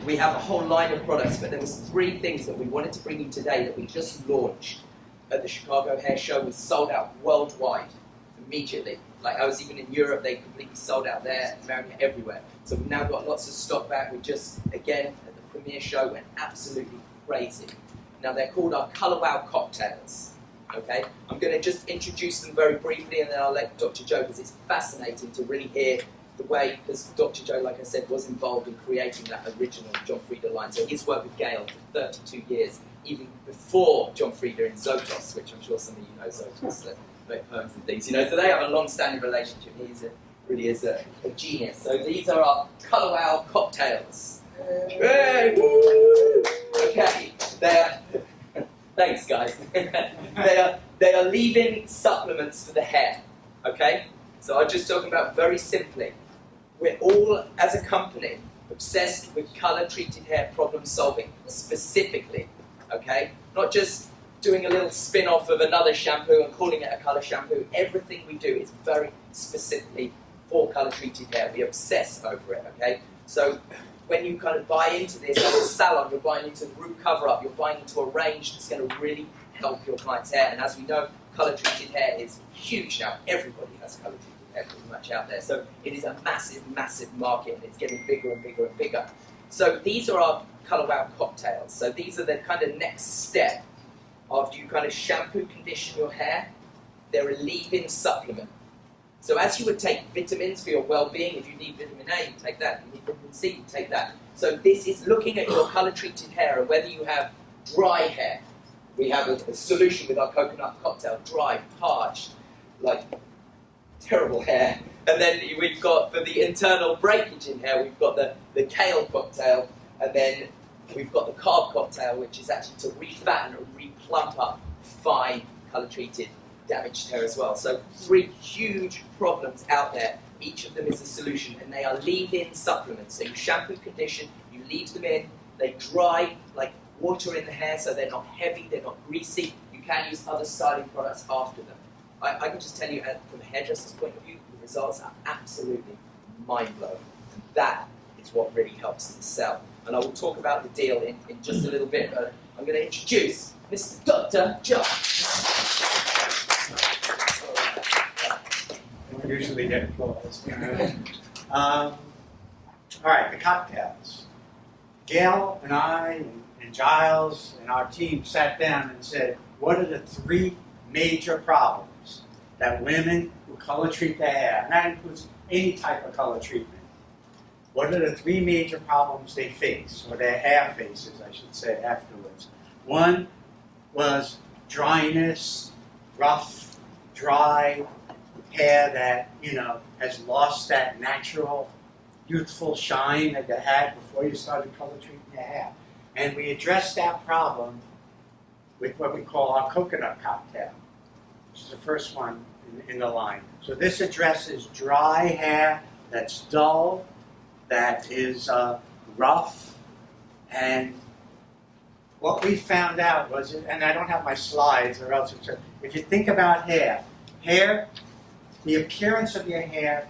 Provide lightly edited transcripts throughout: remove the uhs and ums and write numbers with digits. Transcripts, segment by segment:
we have a whole line of products, but there was 3 things that we wanted to bring you today that we just launched at the Chicago Hair Show. We sold out worldwide immediately. Like, I was even in Europe, they completely sold out there, America, everywhere. So we've now got lots of stock back. We just, again, at the premiere show, went absolutely crazy. Now, they're called our Color Wow cocktails. Okay, I'm going to just introduce them very briefly, and then I'll let Dr. Joe, because it's fascinating to really hear the way, because Dr. Joe, like I said, was involved in creating that original John Frieda line. So he's worked with Gail for 32 years, even before John Frieda in Zotos, which I'm sure some of you know Zotos, the make poems and things. You know, so they have a long-standing relationship. He really is a genius. So these are our Color Wow cocktails. Hey, woo! Okay, they are. Thanks, guys. they are leave-in supplements for the hair. Okay, so I'm just talking about very simply. We're all, as a company, obsessed with color-treated hair problem solving specifically. Okay, not just doing a little spin-off of another shampoo and calling it a color shampoo. Everything we do is very specifically for color-treated hair. We obsess over it. Okay, so when you kind of buy into this as a salon, you're buying into the root cover-up, you're buying into a range that's going to really help your client's hair. And as we know, colour-treated hair is huge now. Everybody has colour-treated hair pretty much out there. So it is a massive, massive market, and it's getting bigger and bigger and bigger. So these are our Color Wow cocktails. So these are the kind of next step after you kind of shampoo, condition your hair. They're a leave-in supplement. So as you would take vitamins for your well-being, if you need vitamin A, you take that. If you need vitamin C, you take that. So this is looking at your color-treated hair and whether you have dry hair. We have a solution with our coconut cocktail, dry, parched, like terrible hair. And then we've got, for the internal breakage in hair, we've got the kale cocktail. And then we've got the carb cocktail, which is actually to refatten or replump up fine color-treated damaged hair as well. So 3 huge problems out there. Each of them is a solution, and they are leave-in supplements. So you shampoo, condition, you leave them in, they dry like water in the hair, so they're not heavy, they're not greasy. You can use other styling products after them. I can just tell you, from a hairdresser's point of view, the results are absolutely mind-blowing. That is what really helps them sell. And I will talk about the deal in just a little bit, but I'm going to introduce Mr. Dr. Joe. Usually get applause. All right, the cocktails. Gail and I and Giles and our team sat down and said, what are the 3 major problems that women who color treat their hair, and that includes any type of color treatment, what are the 3 major problems they face, or their hair faces, I should say, afterwards? One was dryness, rough, dry hair that, has lost that natural, youthful shine that you had before you started color treating your hair. And we addressed that problem with what we call our coconut cocktail, which is the first one in the line. So this addresses dry hair that's dull, that is rough, and what we found out was, and I don't have my slides or else, if you think about hair, the appearance of your hair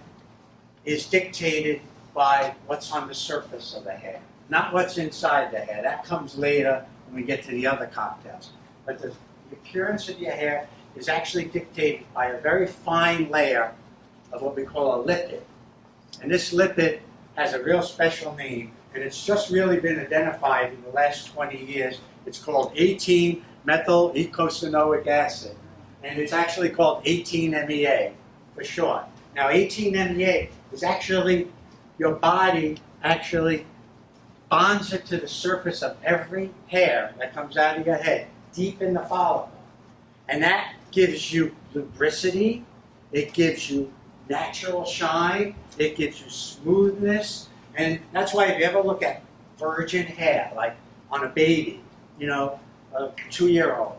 is dictated by what's on the surface of the hair, not what's inside the hair. That comes later when we get to the other cocktails. But the appearance of your hair is actually dictated by a very fine layer of what we call a lipid. And this lipid has a real special name, and it's just really been identified in the last 20 years. It's called 18-methyl eicosanoic acid, and it's actually called 18-MEA for short. Now, 18-MEA is actually, your body actually bonds it to the surface of every hair that comes out of your head, deep in the follicle. And that gives you lubricity, it gives you natural shine, it gives you smoothness, and that's why if you ever look at virgin hair, like on a baby, a 2-year-old,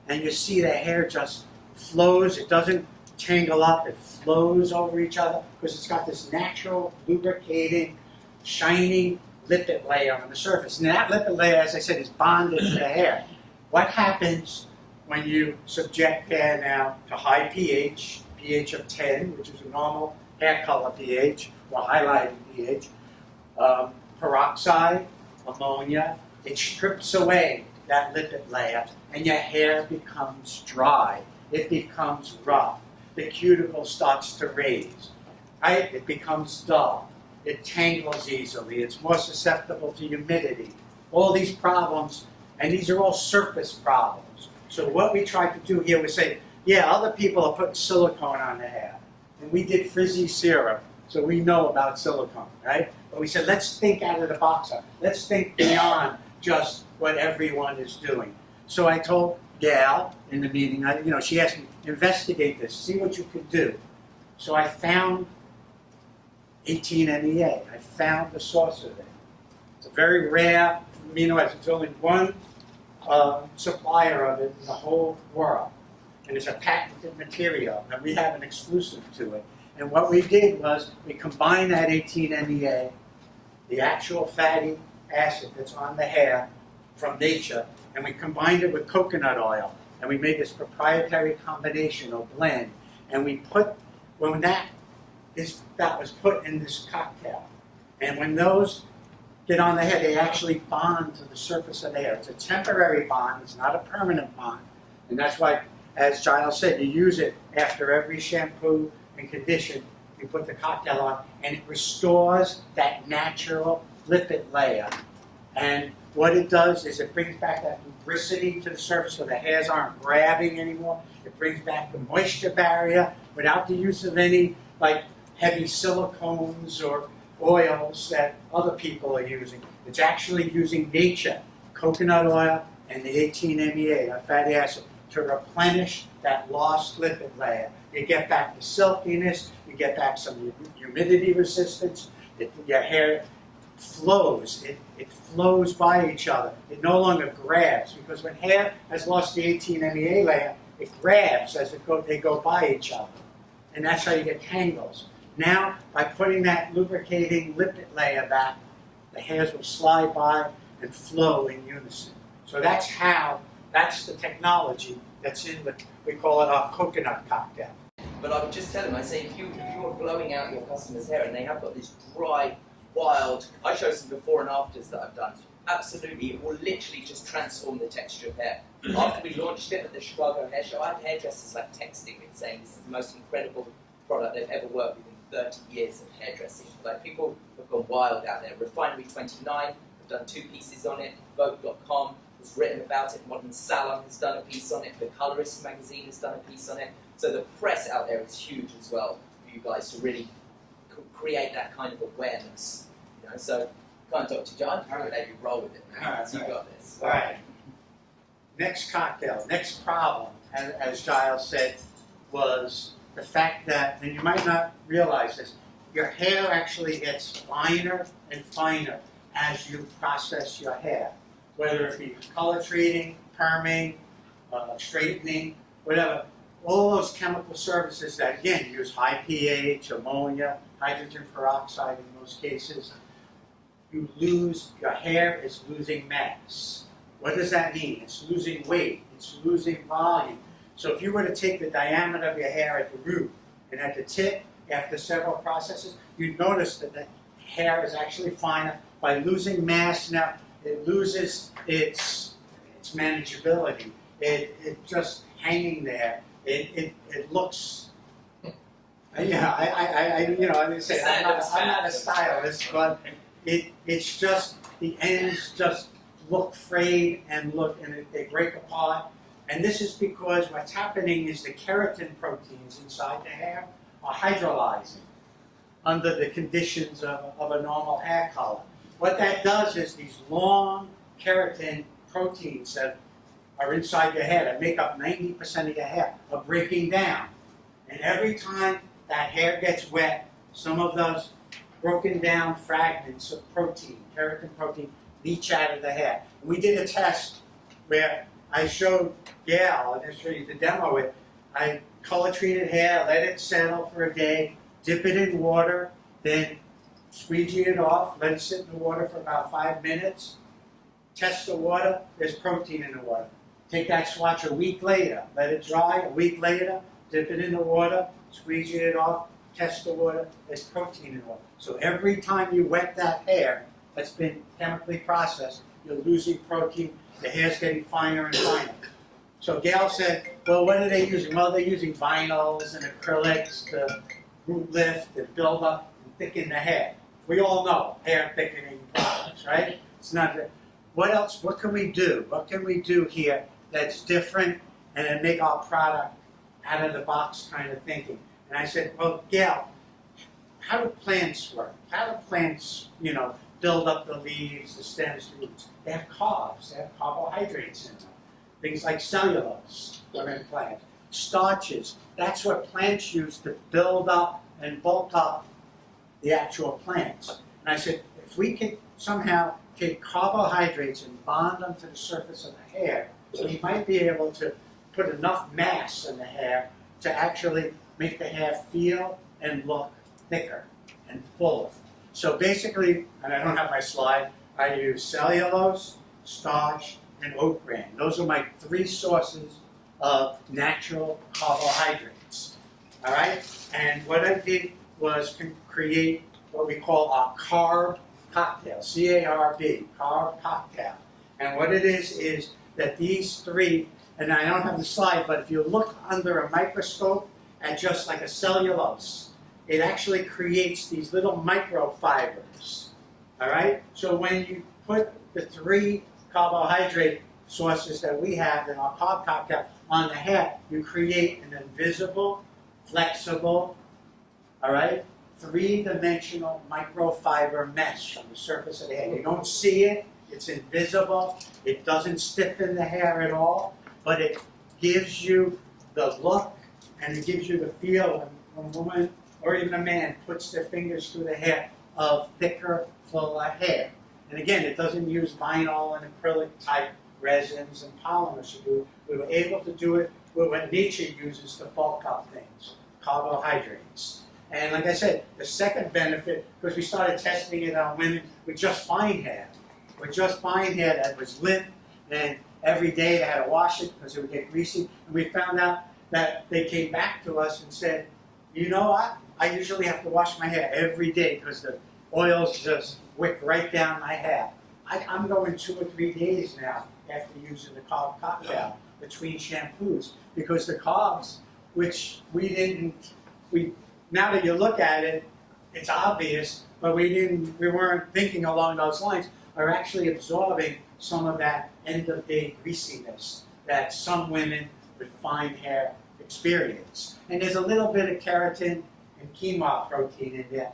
and you see the hair just flows, it doesn't tangle up, it flows over each other because it's got this natural, lubricating, shining lipid layer on the surface. And that lipid layer, as I said, is bonded to the hair. What happens when you subject hair now to high pH, pH of 10, which is a normal hair color pH, or highlighting pH, peroxide, ammonia, it strips away that lipid layer, and your hair becomes dry. It becomes rough. The cuticle starts to raise, right? It becomes dull. It tangles easily. It's more susceptible to humidity. All these problems, and these are all surface problems. So what we tried to do here was say, yeah, other people are putting silicone on their hair. And we did frizzy serum, so we know about silicone, right? But we said, let's think out of the box. Let's think beyond just what everyone is doing. So I told Gail in the meeting, she asked me, investigate this, see what you could do. So I found 18-MEA. I found the source of it. It's a very rare amino acid. There's only one supplier of it in the whole world. And it's a patented material, and we have an exclusive to it. And what we did was we combined that 18-MEA, the actual fatty acid that's on the hair from nature, and we combined it with coconut oil. And we made this proprietary combination or blend. And we put, when that was put in this cocktail. And when those get on the hair, they actually bond to the surface of the hair. It's a temporary bond, it's not a permanent bond. And that's why, as Giles said, you use it after every shampoo and condition. You put the cocktail on, and it restores that natural lipid layer. And what it does is it brings back that lubricity to the surface so the hairs aren't grabbing anymore. It brings back the moisture barrier without the use of any heavy silicones or oils that other people are using. It's actually using nature, coconut oil and the 18-MEA, a fatty acid, to replenish that lost lipid layer. You get back the silkiness, you get back some humidity resistance, your hair flows. It flows by each other. It no longer grabs, because when hair has lost the 18-MEA layer, it grabs as they go by each other. And that's how you get tangles. Now, by putting that lubricating lipid layer back, the hairs will slide by and flow in unison. So that's the technology that's in we call it our coconut cocktail. But I would just tell them, I say, if you are blowing out your customer's hair and they have got this dry, wild, I show some before and afters that I've done. Absolutely, it will literally just transform the texture of hair. After we launched it at the Chicago Hair Show, I had hairdressers texting me saying this is the most incredible product they've ever worked with in 30 years of hairdressing. People have gone wild out there. Refinery 29 have done 2 pieces on it. Volk.com has written about it. Modern Salon has done a piece on it. The Colorist magazine has done a piece on it. So the press out there is huge as well for you guys to really create that kind of awareness. So, come on, Dr. John, I'm going to let you roll with it, man. You got this. All right. Next cocktail, next problem, as Giles said, was the fact that, and you might not realize this, your hair actually gets finer and finer as you process your hair, whether it be color treating, perming, straightening, whatever. All those chemical services that, again, use high pH, ammonia, hydrogen peroxide in most cases, your hair is losing mass. What does that mean? It's losing weight, it's losing volume. So if you were to take the diameter of your hair at the root and at the tip, after several processes, you'd notice that the hair is actually finer. By losing mass now, it loses its manageability. It just hanging there. It looks. I'm not a stylist, but it's just the ends just look frayed and they break apart. And this is because what's happening is the keratin proteins inside the hair are hydrolyzing under the conditions of a normal hair color. What that does is these long keratin proteins that are inside your hair, that make up 90% of your hair, are breaking down. And every time that hair gets wet, some of those broken down fragments of protein, keratin protein, leach out of the hair. And we did a test where I showed Gail, and I'll show you the demo with, I color treated hair, let it settle for a day, dip it in water, then squeegee it off, let it sit in the water for about 5 minutes, test the water, there's protein in the water. Take that swatch a week later, let it dry, a week later, dip it in the water, squeegee it off, test the water, there's protein in the water. So every time you wet that hair, that's been chemically processed, you're losing protein, the hair's getting finer and finer. So Gail said, well, what are they using? Well, they're using vinyls and acrylics to root lift and build up and thicken the hair. We all know hair thickening products, right? It's not. What else? What can we do? What can we do here that's different and then make our product out of the box kind of thinking? And I said, well, Gail, how do plants work? How do plants, build up the leaves, the stems, the roots? They have carbs. They have carbohydrates in them. Things like cellulose are in plants. Starches. That's what plants use to build up and bulk up the actual plants. And I said, if we could somehow take carbohydrates and bond them to the surface of the hair, we might be able to put enough mass in the hair to actually make the hair feel and look thicker and fuller. So basically, and I don't have my slide, I use cellulose, starch, and oat bran. Those are my 3 sources of natural carbohydrates. All right? And what I did was create what we call our carb cocktail, C-A-R-B, carb cocktail. And what it is that these 3, and I don't have the slide, but if you look under a microscope at just like a cellulose, it actually creates these little microfibers. All right? So when you put the 3 carbohydrate sources that we have in our carb cocktail on the hair, you create an invisible, flexible, all right, 3-dimensional microfiber mesh on the surface of the hair. You don't see it, it's invisible, it doesn't stiffen the hair at all, but it gives you the look and it gives you the feel when a woman or even a man puts their fingers through the hair of thicker, fuller hair. And again, it doesn't use vinyl and acrylic type resins and polymers to do it. We were able to do it with what nature uses to bulk up things, carbohydrates. And like I said, the second benefit, because we started testing it on women with just fine hair. With just fine hair that was limp, and every day they had to wash it because it would get greasy. And we found out that they came back to us and said, you know what? I usually have to wash my hair every day because the oils just wick right down my hair. I'm going 2 or 3 days now after using the carb cocktail between shampoos because the carbs, which now that you look at it, it's obvious, but we weren't thinking along those lines, are actually absorbing some of that end-of-day greasiness that some women with fine hair experience. And there's a little bit of keratin and quinoa protein in there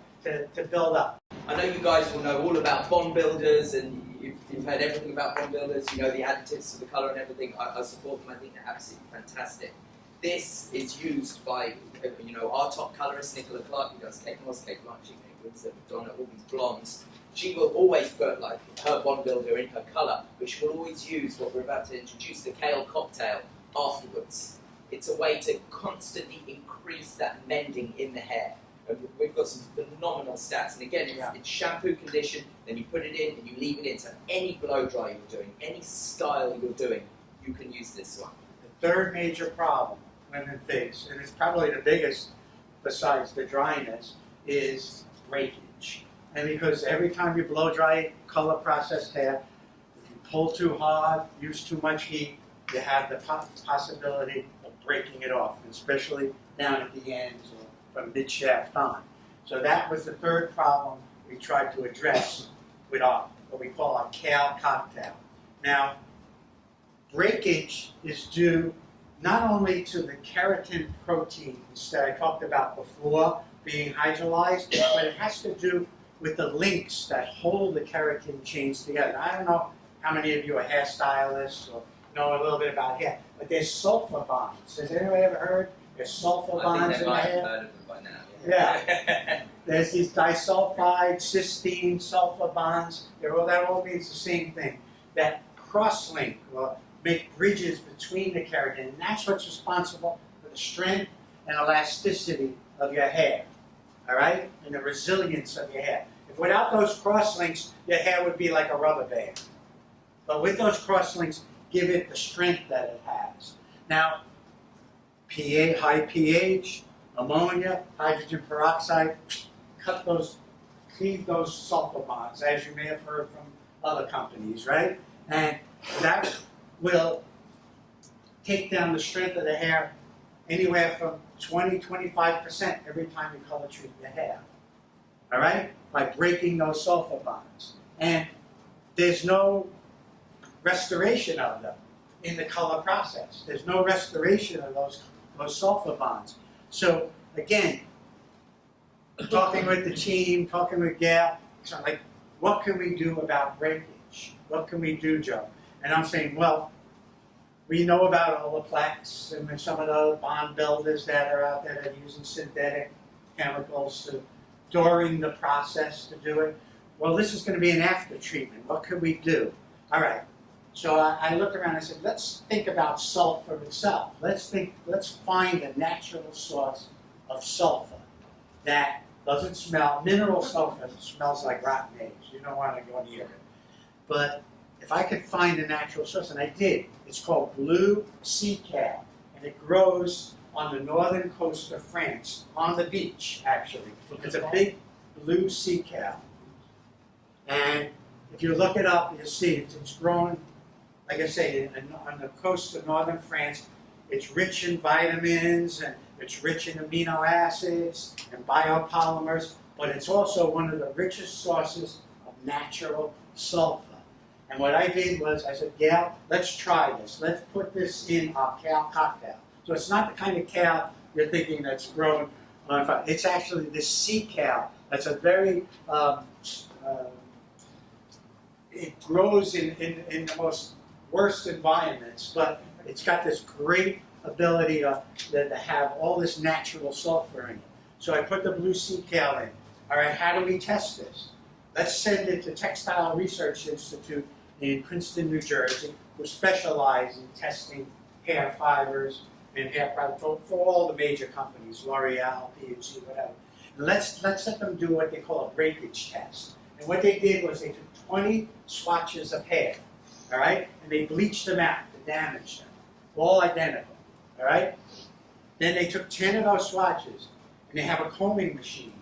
to build up. I know you guys will know all about bond builders, and you've heard everything about bond builders. You know the additives to the colour and everything. I support them. I think they're absolutely fantastic. This is used by, our top colourist, Nicola Clark, who does Kate Moss, Kate Blanchett, Kate Winslet, Madonna, all these blondes. She will always put like her bond builder in her colour, but she will always use what we're about to introduce, the kale cocktail, afterwards. It's a way to constantly increase that mending in the hair. And we've got some phenomenal stats. And again, it's shampoo condition, then you put it in and you leave it in. So any blow dry you're doing, any style you're doing, you can use this one. The third major problem women face, and it's probably the biggest besides the dryness, is breakage. And because every time you blow dry color processed hair, if you pull too hard, use too much heat, you have the possibility of breaking it off, especially down at the ends or from mid-shaft on. So that was the third problem we tried to address with our what we call our kale cocktail. Now, breakage is due not only to the keratin proteins that I talked about before being hydrolyzed, but it has to do with the links that hold the keratin chains together. I don't know how many of you are hairstylists or know a little bit about hair, but there's sulfur bonds. Has anybody ever heard there's sulfur bonds in the hair? I think they might have heard of them by now. Yeah. There's these disulfide, cysteine, sulfur bonds. That all means the same thing. That cross-link or make bridges between the keratin, and that's what's responsible for the strength and elasticity of your hair, all right, and the resilience of your hair. If without those cross-links, your hair would be like a rubber band. But with those cross-links, give it the strength that it has. Now, high pH, ammonia, hydrogen peroxide, cut cleave those sulfur bonds, as you may have heard from other companies, right? And that will take down the strength of the hair anywhere from 20–25% every time you color treat your hair. All right? By breaking those sulfur bonds. And there's no restoration of them in the color process. There's no restoration of those sulfur bonds. So again, talking with the team, talking with Gail, so like, what can we do about breakage? What can we do, Joe? And I'm saying, well, we know about Olaplex and some of the bond builders that are out there that are using synthetic chemicals during the process to do it. Well, this is going to be an after treatment. What can we do? All right. So I looked around and I said, let's think about sulfur itself. Let's find a natural source of sulfur that doesn't smell. Mineral sulfur smells like rotten eggs. You don't want to go near it. But if I could find a natural source, and I did, it's called blue sea kale, and it grows on the northern coast of France, on the beach, actually. It's a big blue sea kale. And if you look it up, you'll see it's grown, like I say, on the coast of northern France. It's rich in vitamins, and it's rich in amino acids and biopolymers, but it's also one of the richest sources of natural sulfur. And what I did was, I said, Gail, let's try this. Let's put this in our kale cocktail. So it's not the kind of kale you're thinking that's grown on fire. It's actually this sea kale. That's a very, it grows in the most worst environments, but it's got this great ability to have all this natural sulfur in it. So I put the blue sea kale in. All right, how do we test this? Let's send it to Textile Research Institute in Princeton, New Jersey, who specialize in testing hair fibers and hair products for all the major companies, L'Oreal, P&G, whatever. And let's let them do what they call a breakage test. And what they did was they took 20 swatches of hair, all right, and they bleached them out to damage them, all identical, all right. Then they took 10 of those swatches, and they have a combing machine,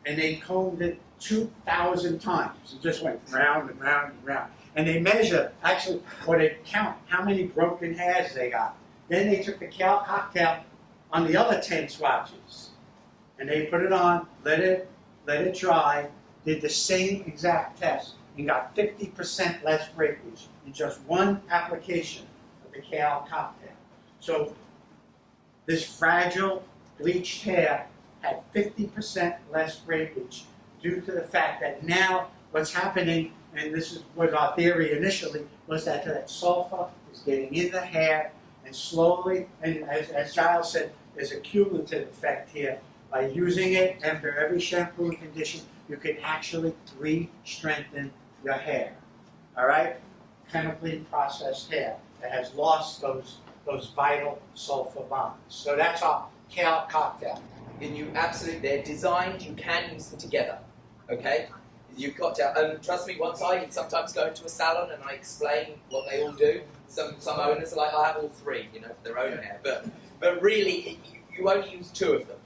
and they combed it 2,000 times. It just went round and round and round. And they measure, actually, or they count how many broken hairs they got. Then they took the kale cocktail on the other 10 swatches, and they put it on, let it dry, did the same exact test, and got 50% less breakage in just one application of the kale cocktail. So this fragile, bleached hair had 50% less breakage due to the fact that now what's happening, and this was our theory initially, was that sulfur is getting in the hair, and slowly, and as Giles said, there's a cumulative effect here. By using it after every shampoo and condition, you can actually re-strengthen your hair. All right? Chemically processed hair that has lost those vital sulfur bonds. So that's our kale cocktail. And you absolutely, they're designed, you can use them together. Okay? You've got to, trust me, once I sometimes go into a salon and I explain what they all do, some owners are like, I have all three, for their own hair. But really, you only use two of them.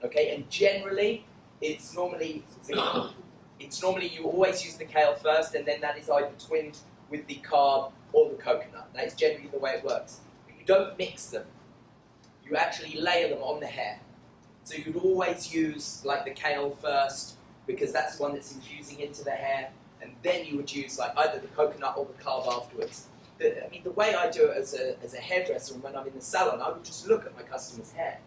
Okay? And generally, it's normally you always use the kale first, and then that is either twinned with the carb or the coconut. That is generally the way it works. But you don't mix them. You actually layer them on the hair. So you'd always use like the kale first, because that's the one that's infusing into the hair, and then you would use like either the coconut or the carb afterwards. The way I do it as a hairdresser, and when I'm in the salon, I would just look at my customer's hair,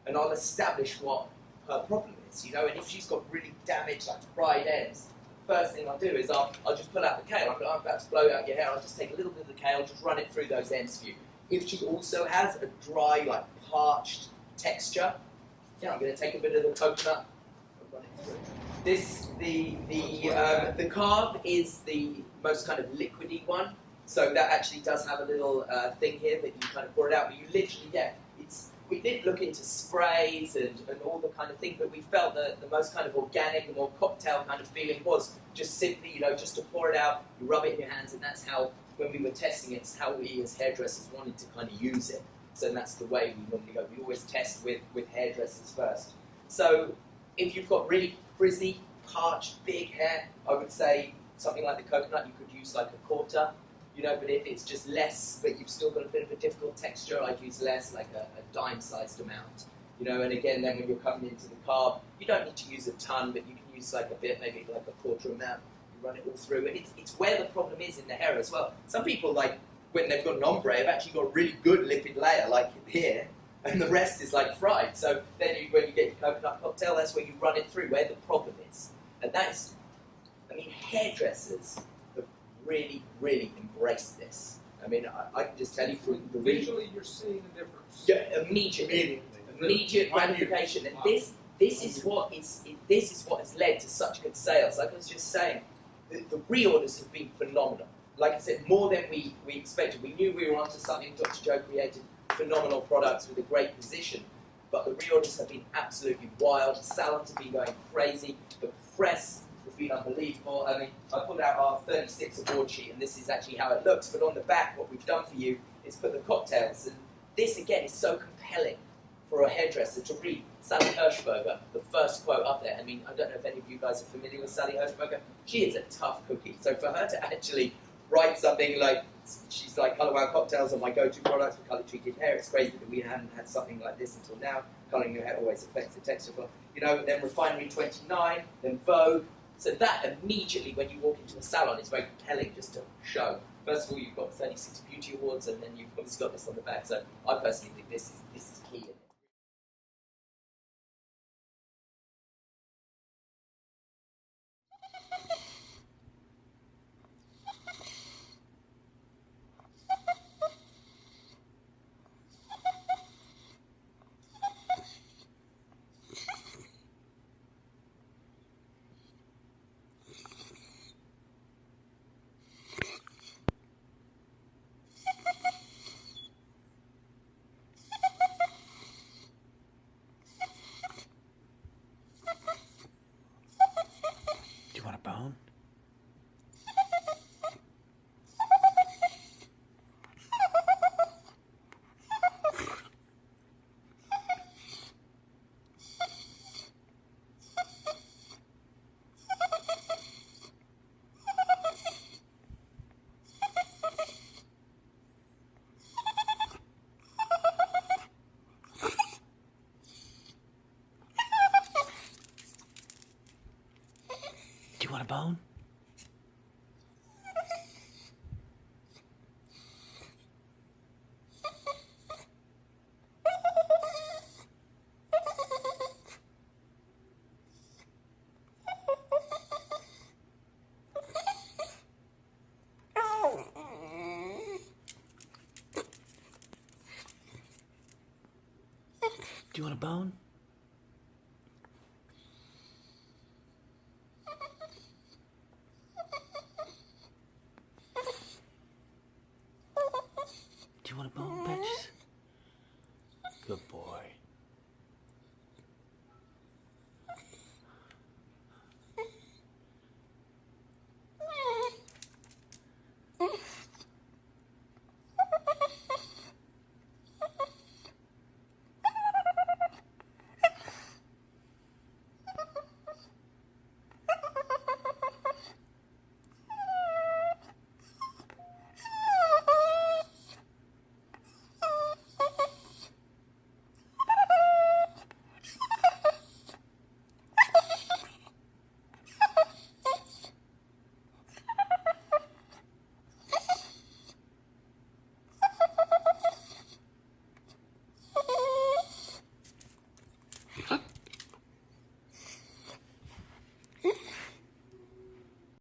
and I'll establish what her problem is, and if she's got really damaged, like fried ends, the first thing I'll do is I'll just pull out the kale. I'm about to blow out your hair, I'll just take a little bit of the kale, just run it through those ends for you. If she also has a dry, like parched texture, I'm going to take a bit of the coconut and run it through. The carb is the most kind of liquidy one, so that actually does have a little thing here that you kind of pour it out, but you literally, we did look into sprays and all the kind of thing, but we felt that the most kind of organic, the more cocktail kind of feeling was just simply, just to pour it out, you rub it in your hands, and that's how, when we were testing it, it's how we as hairdressers wanted to kind of use it. So that's the way we normally go. We always test with hairdressers first. So if you've got really frizzy, parched, big hair, I would say something like the coconut, you could use like a quarter, you know, but if it's just less, but you've still got a bit of a difficult texture, I'd use less, like a dime-sized amount. You know, and again, then when you're coming into the carb, you don't need to use a ton, but you can use like a bit, maybe like a quarter amount. You run it all through, and it's where the problem is in the hair as well. Some people, like, when they've got an ombre, have actually got a really good lipid layer, like here, and the rest is like fried. So then when you get your coconut cocktail, that's where you run it through, where the problem is. And that's, I mean, hairdressers have really, really embraced this. I mean, I can just tell you from the Visually, you're seeing a difference. yeah, immediate gratification, and this is what has led to such good sales. Like I was just saying, the reorders have been phenomenal. Like I said, more than we expected. We knew we were onto something. Dr. Joe created phenomenal products with a great position, but the reorders have been absolutely wild. Salons have been going crazy. The press has been unbelievable. I mean, I pulled out our 36 award sheet, and this is actually how it looks. But on the back, what we've done for you is put the cocktails, and this again is so compelling for a hairdresser to read. Sally Hershberger, the first quote up there. I mean, I don't know if any of you guys are familiar with Sally Hershberger. She is a tough cookie. So for her to actually write something like, she's like, Colour Wow cocktails are my go-to products for colour treated hair. It's crazy that we hadn't had something like this until now. Colouring your hair always affects the texture. You know, then Refinery 29, then Vogue. So that immediately, when you walk into a salon, is very compelling just to show. First of all, you've got 36 beauty awards, and then you've obviously got this on the back. So I personally think this is key. Do you want a bone? Do you want a bone? Do you want a bone? Do you want a bone, bitches? Good boy.